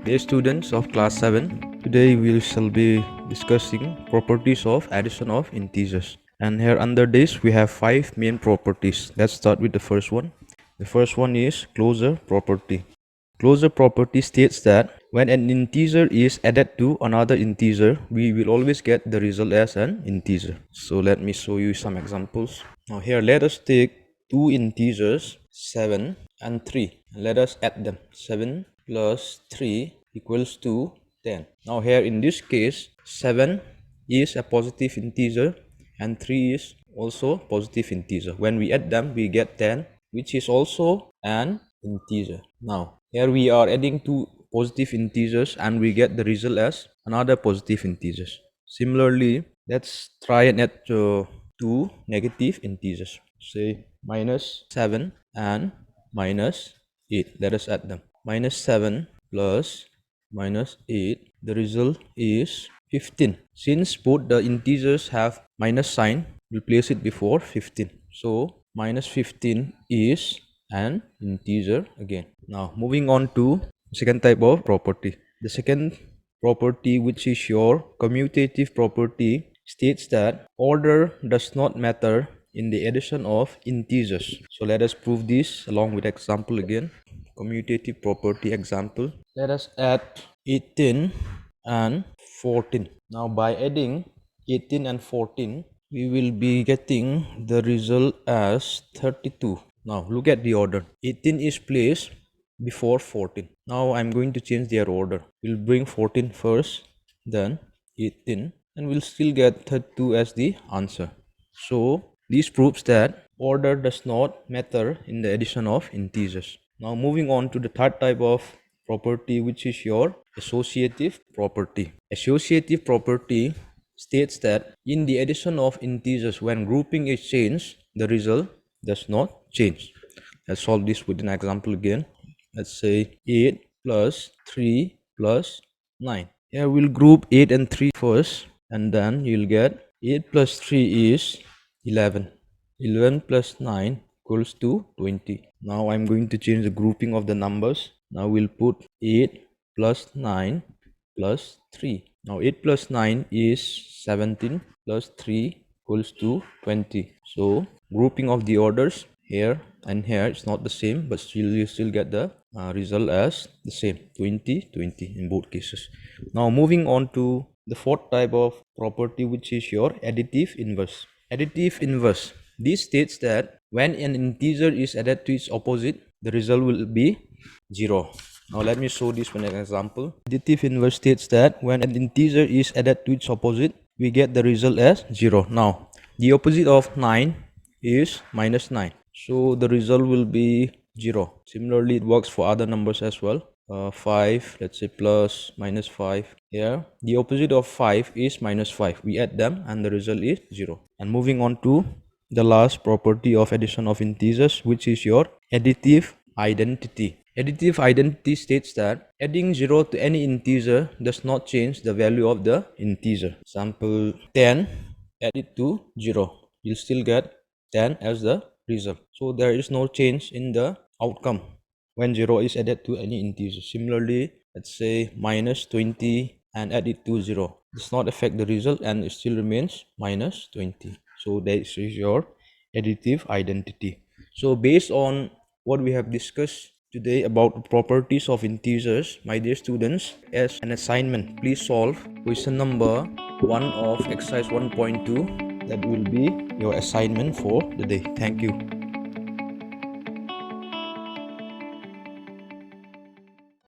Dear students of class 7, today we shall be discussing properties of addition of integers. And here under this we have 5 main properties. Let's start with the first one. The first one is closure property. Closure property states that when an integer is added to another integer, we will always get the result as an integer. So let me show you some examples. Now here let us take two integers 7 and 3. Let us add them. 7 plus 3 equals to 10. Now here in this case 7 is a positive integer and 3 is also positive integer. When we add them we get 10, which is also an integer. Now here we are adding two positive integers and we get the result as another positive integers. Similarly, let's try and add two negative integers, say minus 7 and minus 8. Let us add them. Minus 7 plus minus 8, the result is 15. Since both the integers have minus sign, we'll place it before 15. So minus 15 is an integer again. Now moving on to second type of property. The second property, which is your commutative property, states that order does not matter in the addition of integers. So let us prove this along with example again. Commutative property example. Let us add 18 and 14. Now by adding 18 and 14, we will be getting the result as 32. Now look at the order. 18 is placed before 14. Now I'm going to change their order. We'll bring 14 first, then 18, and we'll still get 32 as the answer. So this proves that order does not matter in the addition of integers. Now moving on to the third type of property, which is your associative property. Associative property states that in the addition of integers, when grouping is changed, the result does not change. Let's solve this with an example again. Let's say 8 plus 3 plus 9. Here we'll group 8 and 3 first, and then you'll get 8 plus 3 is 11. 11 plus 9 equals to 20. Now I'm going to change the grouping of the numbers. Now we'll put 8 plus 9 plus 3. Now 8 plus 9 is 17 plus 3 equals to 20. So grouping of the orders here and here is not the same, but still you still get the result as the same, 20 20 in both cases. Now moving on to the fourth type of property, which is your additive inverse. Additive inverse, this states that when an integer is added to its opposite, the result will be 0. Now let me show this with an example. Additive inverse states that when an integer is added to its opposite, we get the result as 0. Now the opposite of 9 is minus 9, so the result will be 0. Similarly, it works for other numbers as well. 5, let's say plus minus 5. Here the opposite of 5 is minus 5. We add them and the result is 0. And moving on to the last property of addition of integers, which is your additive identity. Additive identity states that adding 0 to any integer does not change the value of the integer. Example 10, add it to 0. You'll still get 10 as the result. So there is no change in the outcome when 0 is added to any integer. Similarly, let's say minus 20 and add it to 0. Does not affect the result and it still remains minus 20. So that is your additive identity. So based on what we have discussed today about the properties of integers, my dear students, as an assignment, please solve question number 1 of exercise 1.2. That will be your assignment for the day. Thank you.